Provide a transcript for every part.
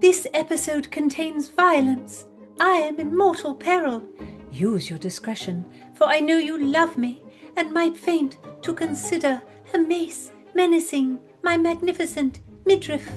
This episode contains violence. I am in mortal peril. Use your discretion, for I know you love me, and might faint to consider a mace menacing my magnificent midriff.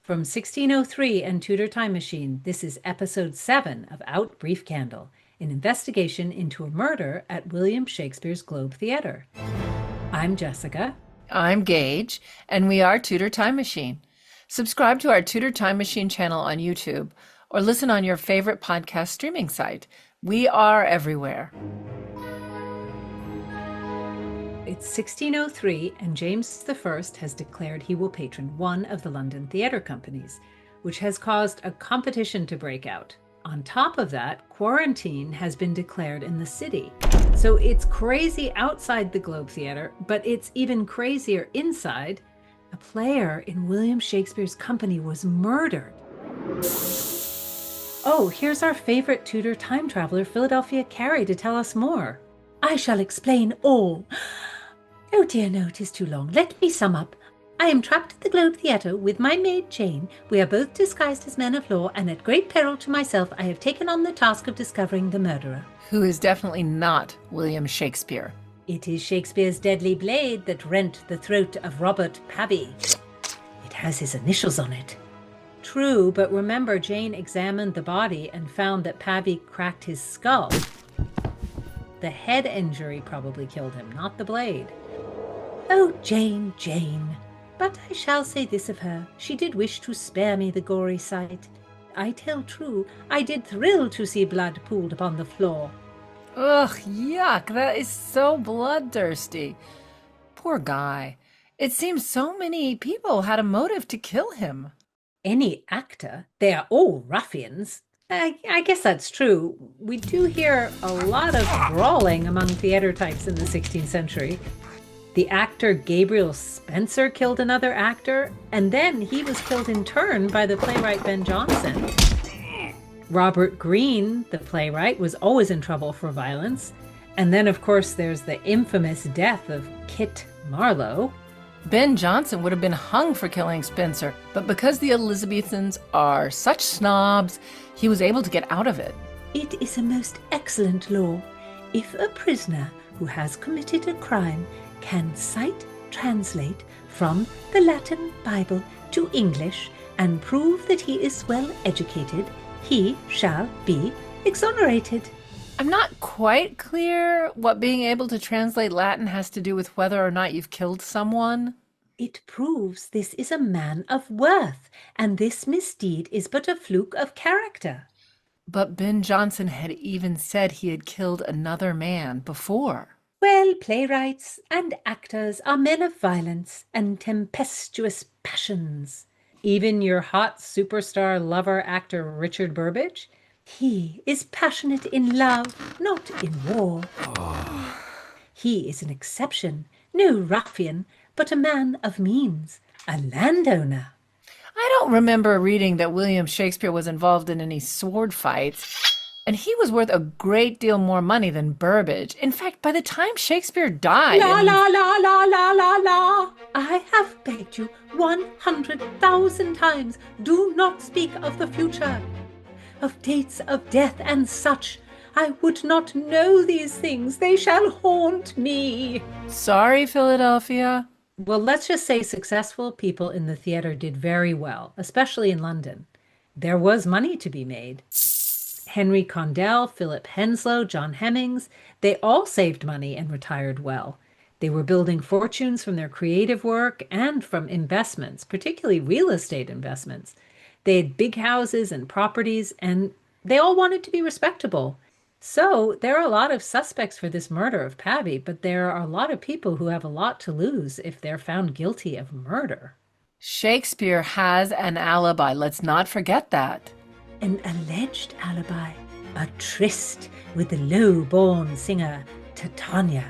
From 1603 and Tudor Time Machine, this is episode 7 of Out Brief Candle, an investigation into a murder at William Shakespeare's Globe Theatre. I'm Jessica. I'm Gage, and we are Tudor Time Machine. Subscribe to our Tudor Time Machine channel on YouTube or listen on your favorite podcast streaming site. We are everywhere. It's 1603, and James I has declared he will patron one of the London theatre companies, which has caused a competition to break out. On top of that, quarantine has been declared in the city. So it's crazy outside the Globe Theatre, but it's even crazier inside. A player in William Shakespeare's company was murdered. Oh, here's our favorite Tudor time traveler, Philadelphia Carey, to tell us more. I shall explain all. Oh dear, no, it is too long. Let me sum up. I am trapped at the Globe Theatre with my maid Jane. We are both disguised as men of law, and at great peril to myself, I have taken on the task of discovering the murderer. Who is definitely not William Shakespeare. It is Shakespeare's deadly blade that rent the throat of Robert Pabby. It has his initials on it. True, but remember, Jane examined the body and found that Pabby cracked his skull. The head injury probably killed him, not the blade. Oh, Jane, Jane. But I shall say this of her, she did wish to spare me the gory sight. I tell true, I did thrill to see blood pooled upon the floor. Ugh, yuck, that is so bloodthirsty. Poor guy. It seems so many people had a motive to kill him. Any actor, they are all ruffians. I guess that's true. We do hear a lot of brawling among theater types in the 16th century. The actor Gabriel Spencer killed another actor, and then he was killed in turn by the playwright Ben Jonson. Robert Greene, the playwright, was always in trouble for violence. And then, of course, there's the infamous death of Kit Marlowe. Ben Jonson would have been hung for killing Spencer, but because the Elizabethans are such snobs, he was able to get out of it. It is a most excellent law. If a prisoner who has committed a crime can cite, translate from the Latin Bible to English and prove that he is well educated, he shall be exonerated. I'm not quite clear what being able to translate Latin has to do with whether or not you've killed someone. It proves this is a man of worth, and this misdeed is but a fluke of character. But Ben Jonson had even said he had killed another man before. Well, playwrights and actors are men of violence and tempestuous passions. Even your hot superstar lover actor Richard Burbage, he is passionate in love, not in war. He is an exception, no ruffian, but a man of means, a landowner. I don't remember reading that William Shakespeare was involved in any sword fights. And he was worth a great deal more money than Burbage. In fact, by the time Shakespeare died... La, la, la, la, la, la, la. I have begged you 100,000 times, do not speak of the future, of dates of death and such. I would not know these things. They shall haunt me. Sorry, Philadelphia. Well, let's just say successful people in the theater did very well, especially in London. There was money to be made. Henry Condell, Philip Henslowe, John Hemmings, they all saved money and retired well. They were building fortunes from their creative work and from investments, particularly real estate investments. They had big houses and properties, and they all wanted to be respectable. So there are a lot of suspects for this murder of Pabby, but there are a lot of people who have a lot to lose if they're found guilty of murder. Shakespeare has an alibi. Let's not forget that. An alleged alibi, a tryst with the low-born singer Tatana.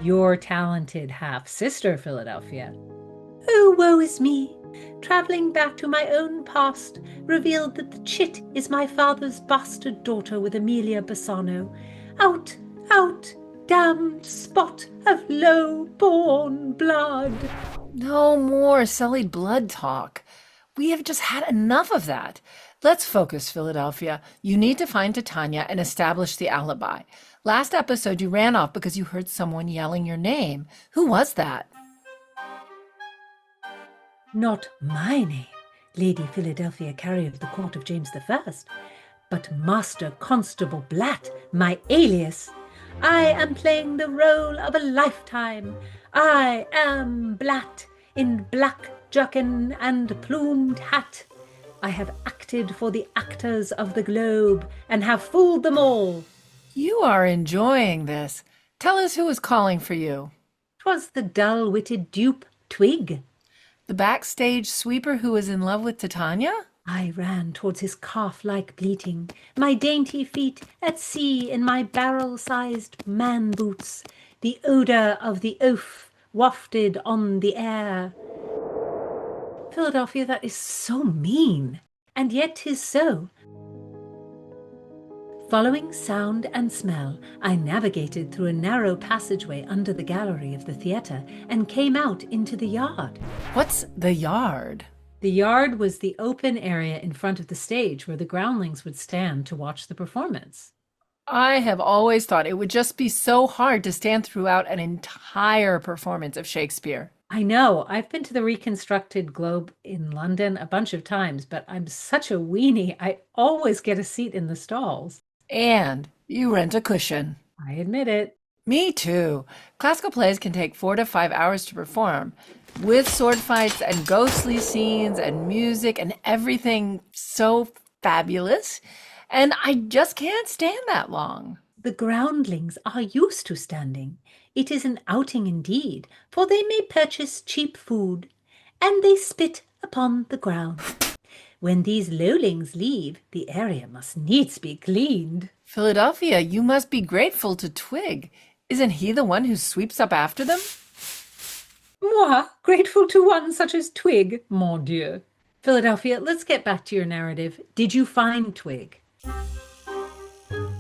Your talented half-sister, Philadelphia. Oh, woe is me! Travelling back to my own past, revealed that the chit is my father's bastard daughter with Amelia Bassano. Out, out, damned spot of low-born blood. No more sullied blood talk. We have just had enough of that. Let's focus, Philadelphia. You need to find Tatana and establish the alibi. Last episode, you ran off because you heard someone yelling your name. Who was that? Not my name, Lady Philadelphia Carey of the court of James I, but Master Constable Blatt, my alias. I am playing the role of a lifetime. I am Blatt in black jerkin and plumed hat. I have acted for the actors of the globe and have fooled them all. You are enjoying this. Tell us who was calling for you. 'Twas the dull-witted dupe, Twig. The backstage sweeper who was in love with Tatana? I ran towards his calf-like bleating, my dainty feet at sea in my barrel-sized man-boots, the odour of the oaf wafted on the air. Philadelphia, that is so mean, and yet 'tis so. Following sound and smell, I navigated through a narrow passageway under the gallery of the theatre and came out into the yard. What's the yard? The yard was the open area in front of the stage where the groundlings would stand to watch the performance. I have always thought it would just be so hard to stand throughout an entire performance of Shakespeare. I know. I've been to the reconstructed Globe in London a bunch of times, but I'm such a weenie. I always get a seat in the stalls. And you rent a cushion. I admit it. Me too. Classical plays can take 4 to 5 hours to perform, with sword fights and ghostly scenes and music and everything so fabulous. And I just can't stand that long. The groundlings are used to standing. It is an outing indeed, for they may purchase cheap food, and they spit upon the ground. When these lowlings leave, the area must needs be cleaned. Philadelphia, you must be grateful to Twig. Isn't he the one who sweeps up after them? Moi, grateful to one such as Twig, mon Dieu. Philadelphia, let's get back to your narrative. Did you find Twig?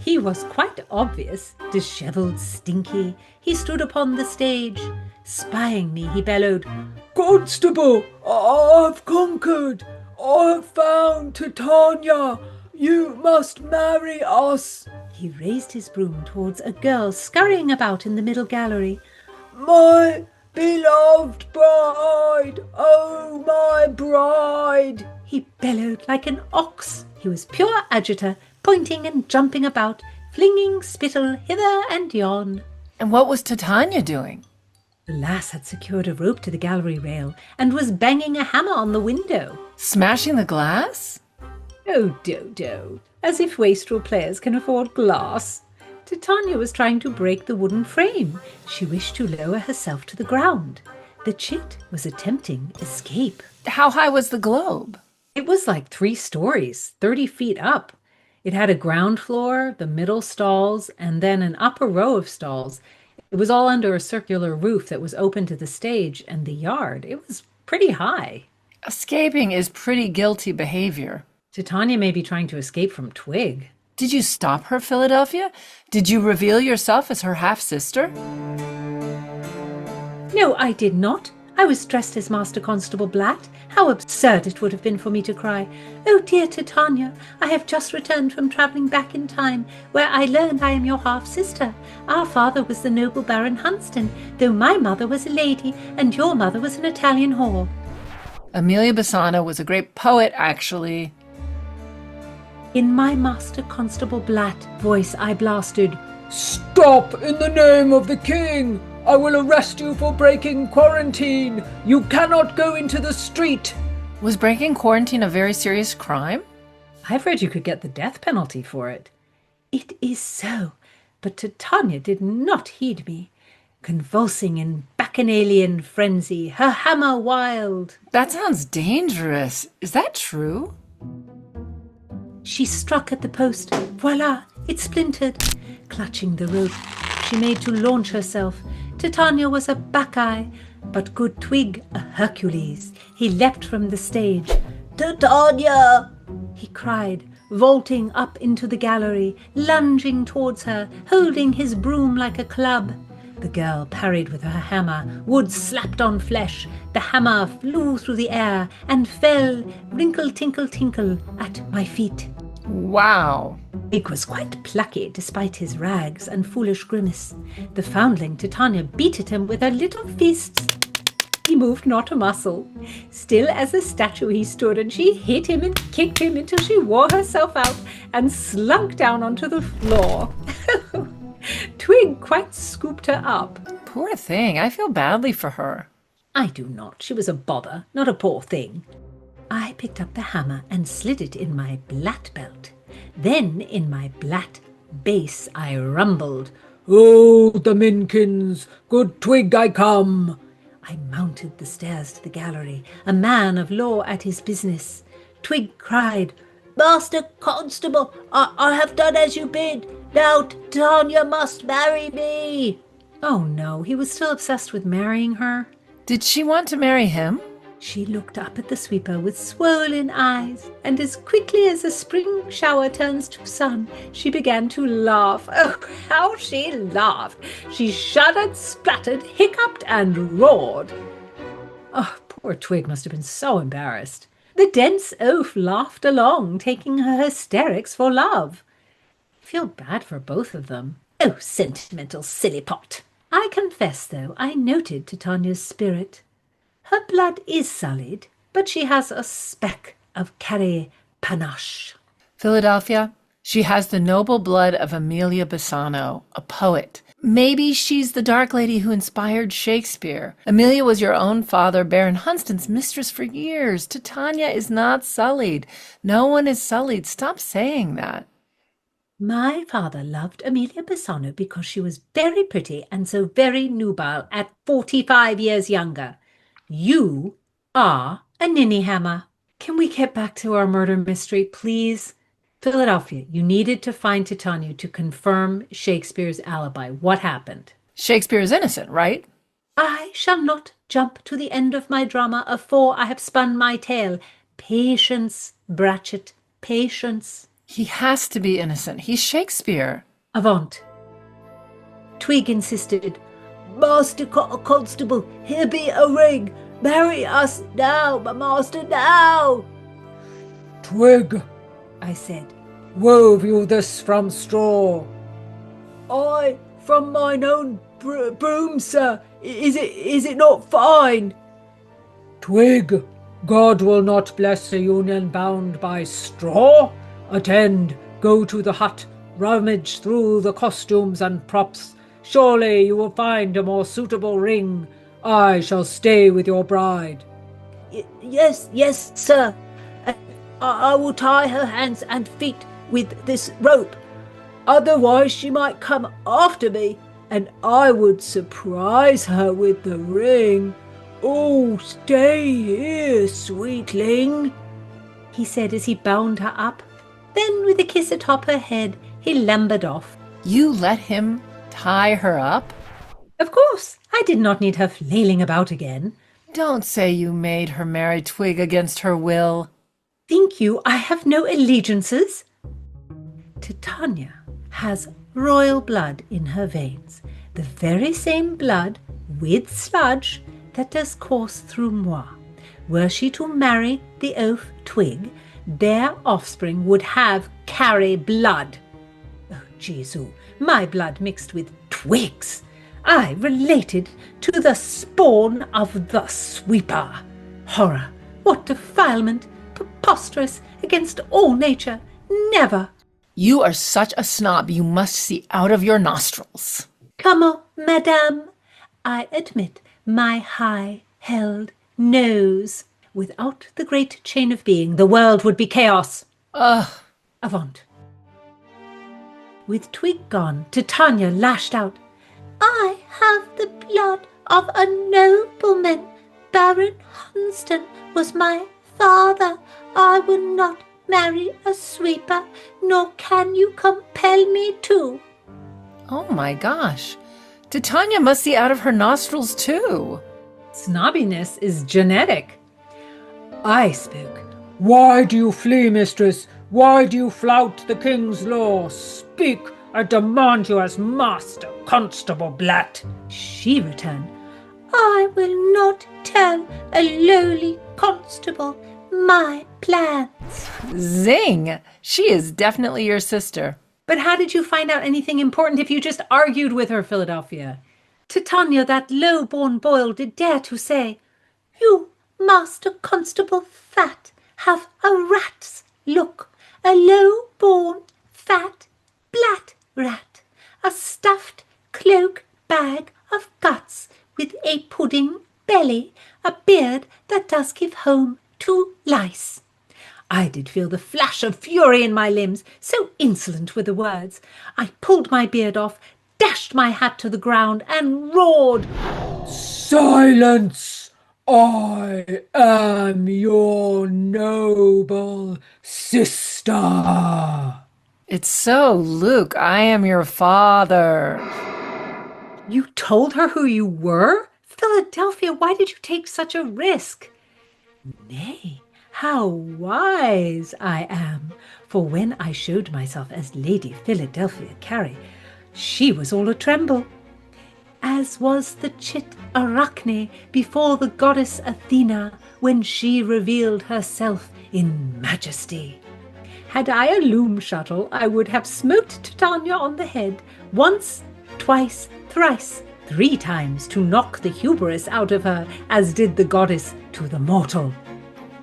He was quite obvious, dishevelled, stinky. He stood upon the stage. Spying me, he bellowed, "Constable, I've conquered. I've found Tatana. You must marry us." He raised his broom towards a girl scurrying about in the middle gallery. "My beloved bride, oh my bride," he bellowed like an ox. He was pure agita, pointing and jumping about, flinging spittle hither and yon. And what was Tatana doing? The lass had secured a rope to the gallery rail and was banging a hammer on the window. Smashing the glass? Oh, Dodo, as if wastrel players can afford glass. Tatana was trying to break the wooden frame. She wished to lower herself to the ground. The chit was attempting escape. How high was the globe? It was like 3 stories, 30 feet up. It had a ground floor, the middle stalls, and then an upper row of stalls. It was all under a circular roof that was open to the stage and the yard. It was pretty high. Escaping is pretty guilty behavior. Tatana may be trying to escape from Twig. Did you stop her, Philadelphia? Did you reveal yourself as her half-sister? No, I did not. I was dressed as Master Constable Blatt. How absurd it would have been for me to cry, "Oh dear Tatana, I have just returned from travelling back in time, where I learned I am your half-sister. Our father was the noble Baron Hunston, though my mother was a lady, and your mother was an Italian whore." Amelia Bassano was a great poet, actually. In my Master Constable Blatt voice I blasted, "Stop in the name of the king! I will arrest you for breaking quarantine! You cannot go into the street!" Was breaking quarantine a very serious crime? I've heard you could get the death penalty for it. It is so, but Tatana did not heed me. Convulsing in bacchanalian frenzy, her hammer wild. That sounds dangerous. Is that true? She struck at the post. Voila! It splintered. Clutching the rope, she made to launch herself. Tatana was a Bacchae, but good Twig a Hercules. He leapt from the stage. "Tatana!" he cried, vaulting up into the gallery, lunging towards her, holding his broom like a club. The girl parried with her hammer. Wood slapped on flesh. The hammer flew through the air and fell, wrinkle-tinkle-tinkle, at my feet. Wow. Twig was quite plucky despite his rags and foolish grimace. The foundling Tatana beat at him with her little fists. He moved not a muscle. Still as a statue he stood, and she hit him and kicked him until she wore herself out and slunk down onto the floor. Twig quite scooped her up. Poor thing. I feel badly for her. I do not. She was a bother, not a poor thing. I picked up the hammer and slid it in my blat belt. Then in my blat bass I rumbled, "Oh, the Minkins, good Twig I come." I mounted the stairs to the gallery, a man of law at his business. Twig cried, "Master Constable, I have done as you bid. Now Tanya must marry me." Oh no, he was still obsessed with marrying her. Did she want to marry him? She looked up at the sweeper with swollen eyes, and as quickly as a spring shower turns to sun, she began to laugh. Oh, how she laughed! She shuddered, spluttered, hiccuped, and roared. Oh, poor Twig must have been so embarrassed. The dense oaf laughed along, taking her hysterics for love. I feel bad for both of them. Oh, sentimental silly pot! I confess, though, I noted Titania's spirit. Her blood is sullied, but she has a speck of carré panache. Philadelphia, she has the noble blood of Amelia Bassano, a poet. Maybe she's the dark lady who inspired Shakespeare. Amelia was your own father, Baron Hunston's mistress for years. Titania is not sullied. No one is sullied. Stop saying that. My father loved Amelia Bassano because she was very pretty and so very nubile at 45 years younger. You are a ninny hammer. Can we get back to our murder mystery, please? Philadelphia, you needed to find Titania to confirm Shakespeare's alibi. What happened? Shakespeare is innocent, right? I shall not jump to the end of my drama afore I have spun my tale. Patience, Bratchett, patience. He has to be innocent. He's Shakespeare. Avaunt. Twig insisted. "Master Constable, here be a ring. Marry us now, my master, now." "Twig," I said. "wove you this from straw?" "I, from mine own broom, sir. Is it not fine?" "Twig, God will not bless a union bound by straw. Attend, go to the hut, rummage through the costumes and props. Surely you will find a more suitable ring. I shall stay with your bride." Yes, sir. I will tie her hands and feet with this rope. Otherwise she might come after me, and I would surprise her with the ring. "Oh, stay here, sweetling," he said as he bound her up. Then, with a kiss atop her head, he lumbered off. You let him tie her up? Of course, I did not need her flailing about again. Don't say you made her marry Twig against her will. Think you I have no allegiances? Titania has royal blood in her veins, the very same blood, with sludge, that does course through moi. Were she to marry the oaf Twig, their offspring would have carry blood. Oh, Jesu, my blood mixed with Twig's. I related to the spawn of the sweeper. Horror, what defilement, preposterous, against all nature, never. You are such a snob, you must see out of your nostrils. Come, madame, I admit my high-held nose. Without the great chain of being, the world would be chaos. Ugh. Avaunt. With Twig gone, Titania lashed out. I have the blood of a nobleman. Baron Hunston was my father. I will not marry a sweeper, nor can you compel me to. Oh my gosh. Titania must see out of her nostrils too. Snobbiness is genetic. I spoke. "Why do you flee, mistress? Why do you flout the king's law? Speak, I demand you as master constable Blatt. She returned, I will not tell a lowly constable my plans. Zing! She is definitely your sister. But how did you find out anything important if you just argued with her, Philadelphia? Titania, that low-born boil, did dare to say, You, Master Constable Fat, have a rat's look, a low-born, fat, Blatt rat, a stuffed cloak bag of guts with a pudding belly, a beard that does give home to lice. I did feel the flash of fury in my limbs, so insolent were the words. I pulled my beard off, dashed my hat to the ground, and roared, Silence! I am your noble sister. It's so, Luke, I am your father. You told her who you were? Philadelphia, why did you take such a risk? Nay, how wise I am! For when I showed myself as Lady Philadelphia Carey, she was all a tremble, as was the chit Arachne before the goddess Athena when she revealed herself in majesty. Had I a loom shuttle, I would have smote Titania on the head, once, twice, thrice, 3 times, to knock the hubris out of her, as did the goddess to the mortal.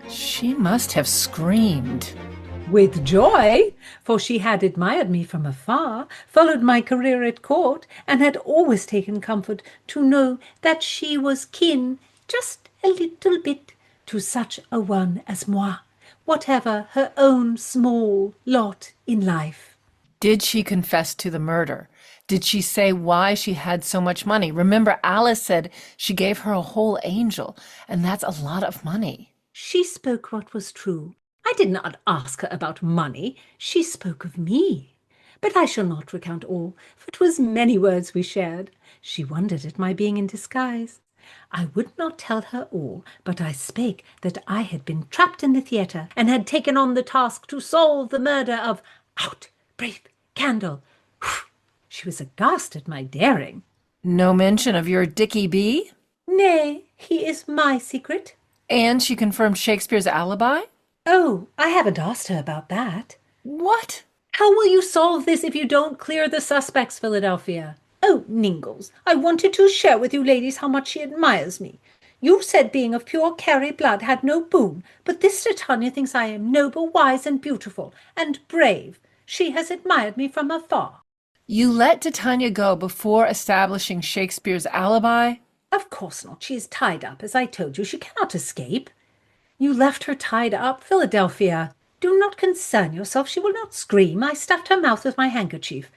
She must have screamed. With joy, for she had admired me from afar, followed my career at court, and had always taken comfort to know that she was kin, just a little bit, to such a one as moi, whatever her own small lot in life. Did she confess to the murder? Did she say why she had so much money? Remember, Alice said she gave her a whole angel, and that's a lot of money. She spoke what was true. I did not ask her about money. She spoke of me. But I shall not recount all, for 'twas many words we shared. She wondered at my being in disguise. I would not tell her all, but I spake that I had been trapped in the theatre, and had taken on the task to solve the murder of Out, Brief, Candle. She was aghast at my daring. No mention of your Dickie B? Nay, he is my secret. And she confirmed Shakespeare's alibi? Oh, I haven't asked her about that. What? How will you solve this if you don't clear the suspects, Philadelphia? Oh, Ningles, I wanted to share with you ladies how much she admires me. You said being of pure Carey blood had no boon, but this Titania thinks I am noble, wise, and beautiful, and brave. She has admired me from afar. You let Titania go before establishing Shakespeare's alibi? Of course not. She is tied up, as I told you. She cannot escape. You left her tied up, Philadelphia. Do not concern yourself. She will not scream. I stuffed her mouth with my handkerchief.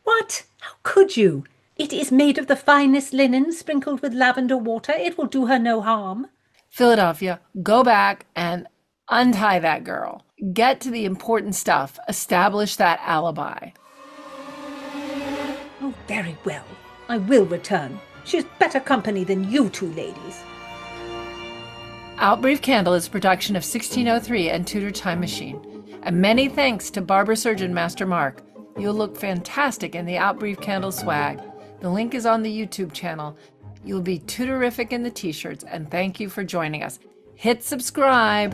What? How could you? It is made of the finest linen, sprinkled with lavender water. It will do her no harm. Philadelphia, go back and untie that girl. Get to the important stuff. Establish that alibi. Oh, very well. I will return. She is better company than you two ladies. Outbrief Candle is a production of 1603 and Tudor Time Machine. And many thanks to Barber Surgeon Master Mark. You'll look fantastic in the Outbrief Candle swag. The link is on the YouTube channel. You'll be Tudorific in the t-shirts, and thank you for joining us. Hit subscribe.